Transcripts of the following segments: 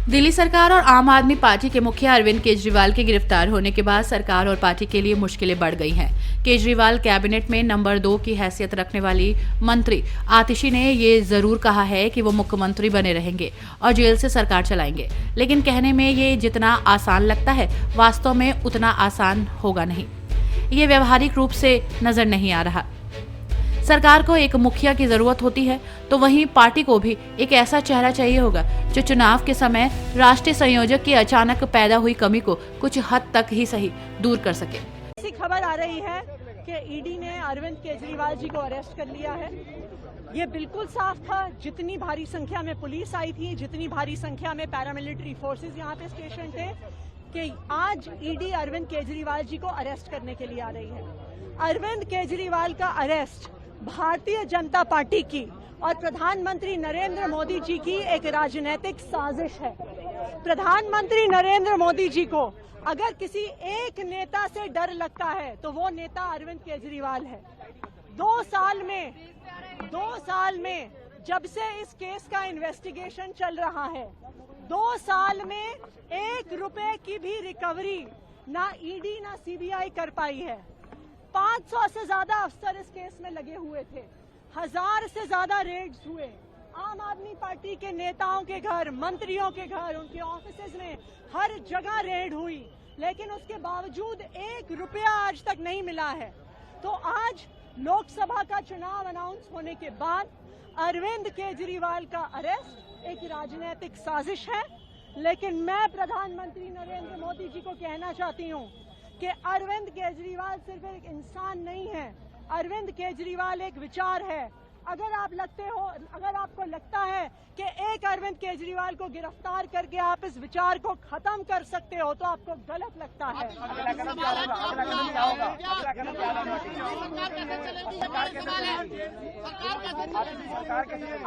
दिल्ली सरकार और आम आदमी पार्टी के मुखिया अरविंद केजरीवाल के गिरफ्तार होने के बाद सरकार और पार्टी के लिए मुश्किलें बढ़ गई हैं। केजरीवाल कैबिनेट में नंबर 2 की हैसियत रखने वाली मंत्री आतिशी ने ये जरूर कहा है कि वो मुख्यमंत्री बने रहेंगे और जेल से सरकार चलाएंगे, लेकिन कहने में ये जितना आसान लगता है वास्तव में उतना आसान होगा नहीं। ये व्यवहारिक रूप से नजर नहीं आ रहा। सरकार को एक मुखिया की जरूरत होती है तो वहीं पार्टी को भी एक ऐसा चेहरा चाहिए होगा जो चुनाव के समय राष्ट्रीय संयोजक की अचानक पैदा हुई कमी को कुछ हद तक ही सही दूर कर सके। ऐसी खबर आ रही है कि ईडी ने अरविंद केजरीवाल जी को अरेस्ट कर लिया है। ये बिल्कुल साफ था, जितनी भारी संख्या में पुलिस आई थी, जितनी भारी संख्या में पैरामिलिट्री फोर्सेस यहाँ पे स्टेशन थे, कि आज ईडी अरविंद केजरीवाल जी को अरेस्ट करने के लिए आ रही है। अरविंद केजरीवाल का अरेस्ट भारतीय जनता पार्टी की और प्रधानमंत्री नरेंद्र मोदी जी की एक राजनीतिक साजिश है। प्रधानमंत्री नरेंद्र मोदी जी को अगर किसी एक नेता से डर लगता है तो वो नेता अरविंद केजरीवाल है। 2 साल में जब से इस केस का इन्वेस्टिगेशन चल रहा है, 2 साल में 1 रुपए की भी रिकवरी ना ईडी ना सीबीआई कर पाई है। 500 से ज्यादा अफसर इस केस में लगे हुए थे, 1000 से ज्यादा रेड्स हुए। आम आदमी पार्टी के नेताओं के घर, मंत्रियों के घर, उनके ऑफिसेज में हर जगह रेड हुई, लेकिन उसके बावजूद 1 रुपया आज तक नहीं मिला है। तो आज लोकसभा का चुनाव अनाउंस होने के बाद अरविंद केजरीवाल का अरेस्ट एक राजनीतिक साजिश है। लेकिन मैं प्रधानमंत्री नरेंद्र मोदी जी को कहना चाहती हूँ कि अरविंद केजरीवाल सिर्फ एक इंसान नहीं है, अरविंद केजरीवाल एक विचार है। अगर आपको लगता है कि एक अरविंद केजरीवाल को गिरफ्तार करके आप इस विचार को खत्म कर सकते हो तो आपको गलत लगता है।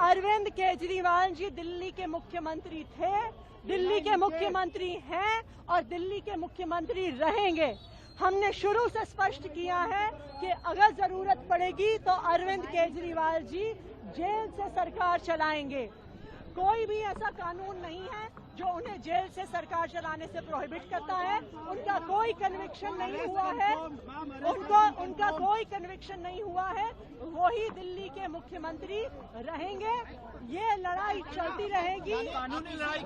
अरविंद केजरीवाल जी दिल्ली के मुख्यमंत्री थे, दिल्ली के मुख्यमंत्री हैं और दिल्ली के मुख्यमंत्री रहेंगे। हमने शुरू से स्पष्ट किया है कि अगर जरूरत पड़ेगी तो अरविंद केजरीवाल जी जेल से सरकार चलाएंगे। कोई भी ऐसा कानून नहीं है जो उन्हें जेल से सरकार चलाने से प्रोहिबिट करता है। उनका कोई कन्विक्शन नहीं हुआ है, उनका कोई कन्विक्शन नहीं हुआ है। वही दिल्ली के मुख्यमंत्री रहेंगे। ये लड़ाई चलती रहेगी। कानूनी लड़ाई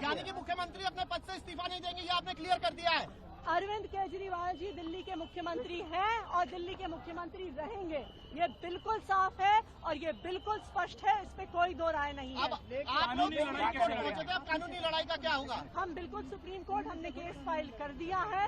यानी कि मुख्यमंत्री अपने पद से इस्तीफा नहीं देंगे, ये आपने क्लियर कर दिया है। अरविंद केजरीवाल जी दिल्ली के मुख्यमंत्री हैं और दिल्ली के मुख्यमंत्री रहेंगे। ये बिल्कुल साफ है और ये बिल्कुल स्पष्ट है, इस पे कोई दो राय नहीं है। अब कानूनी लड़ाई का क्या होगा? हम बिल्कुल सुप्रीम कोर्ट हमने केस फाइल कर दिया है।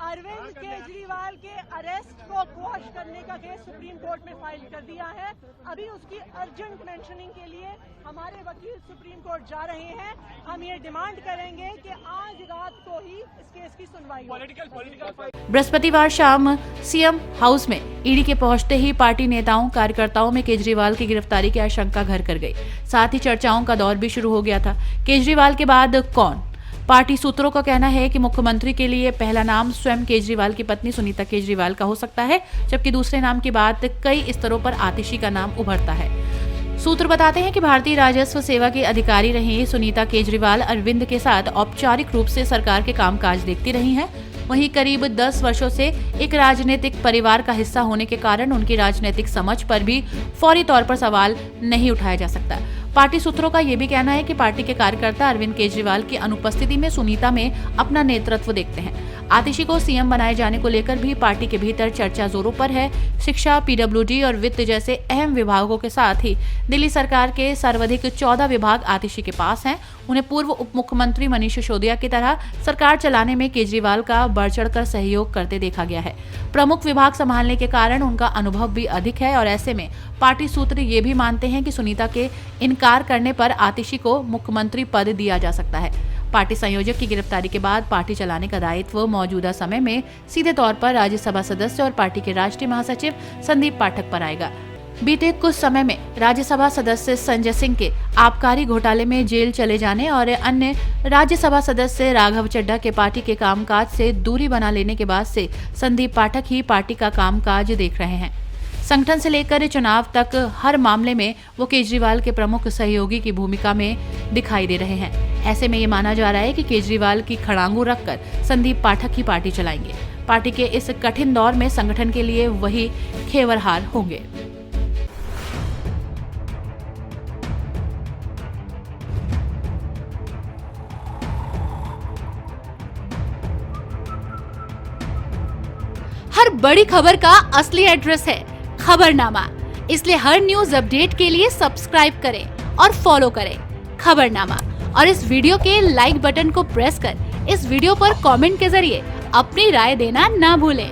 अरविंद केजरीवाल के अरेस्ट को क्वॉश करने का केस सुप्रीम कोर्ट में फाइल कर दिया है। अभी उसकी अर्जेंट मेंशनिंग के लिए हमारे वकील सुप्रीम कोर्ट जा रहे हैं। हम ये डिमांड करेंगे कि आज रात को ही इस केस की सुनवाई हो। बृहस्पतिवार शाम सीएम हाउस में ईडी के पहुंचते ही पार्टी नेताओं कार्यकर्ताओं में केजरीवाल की गिरफ्तारी की आशंका घर कर गई। साथ ही चर्चाओं का दौर भी शुरू हो गया था। केजरीवाल के बाद कौन? पार्टी सूत्रों का कहना है कि मुख्यमंत्री के लिए पहला नाम स्वयं केजरीवाल की पत्नी सुनीता केजरीवाल का हो सकता है, जबकि दूसरे नाम की बात कई स्तरों पर आतिशी का नाम उभरता है। सूत्र बताते हैं कि भारतीय राजस्व सेवा की अधिकारी रही सुनीता केजरीवाल अरविंद के साथ औपचारिक रूप से सरकार के कामकाज देखती रही हैं। वहीं करीब 10 वर्षों से एक राजनीतिक परिवार का हिस्सा होने के कारण उनकी राजनीतिक समझ पर भी फौरी तौर पर सवाल नहीं उठाया जा सकता। पार्टी सूत्रों का यह भी कहना है कि पार्टी के कार्यकर्ता अरविंद केजरीवाल की अनुपस्थिति में सुनीता में अपना नेतृत्व देखते हैं। आतिशी को सीएम बनाए जाने को लेकर भी पार्टी के भीतर चर्चा जोरों पर है। शिक्षा, पीडब्ल्यूडी और वित्त जैसे अहम विभागों के साथ ही दिल्ली सरकार के सर्वाधिक 14 विभाग आतिशी के पास हैं। उन्हें पूर्व उप मुख्यमंत्री मनीष सिसोदिया की तरह सरकार चलाने में केजरीवाल का बढ़ चढ़कर सहयोग करते देखा गया है। प्रमुख विभाग संभालने के कारण उनका अनुभव भी अधिक है और ऐसे में पार्टी सूत्र ये भी मानते हैं कि सुनीता के इनकार करने पर आतिशी को मुख्यमंत्री पद दिया जा सकता है। पार्टी संयोजक की गिरफ्तारी के बाद पार्टी चलाने का दायित्व मौजूदा समय में सीधे तौर पर राज्यसभा सदस्य और पार्टी के राष्ट्रीय महासचिव संदीप पाठक पर आएगा। बीते कुछ समय में राज्यसभा सदस्य संजय सिंह के आबकारी घोटाले में जेल चले जाने और अन्य राज्यसभा सदस्य राघव चड्ढा के पार्टी के कामकाज से दूरी बना लेने के बाद से संदीप पाठक ही पार्टी का कामकाज देख रहे हैं। संगठन से लेकर चुनाव तक हर मामले में वो केजरीवाल के प्रमुख सहयोगी की भूमिका में दिखाई दे रहे हैं। ऐसे में ये माना जा रहा है कि केजरीवाल की खड़ांगू रखकर संदीप पाठक ही पार्टी चलाएंगे। पार्टी के इस कठिन दौर में संगठन के लिए वही खेवरहार होंगे। हर बड़ी खबर का असली एड्रेस है खबरनामा, इसलिए हर न्यूज अपडेट के लिए सब्सक्राइब करें और फॉलो करें खबरनामा। और इस वीडियो के लाइक बटन को प्रेस कर इस वीडियो पर कमेंट के जरिए अपनी राय देना ना भूलें।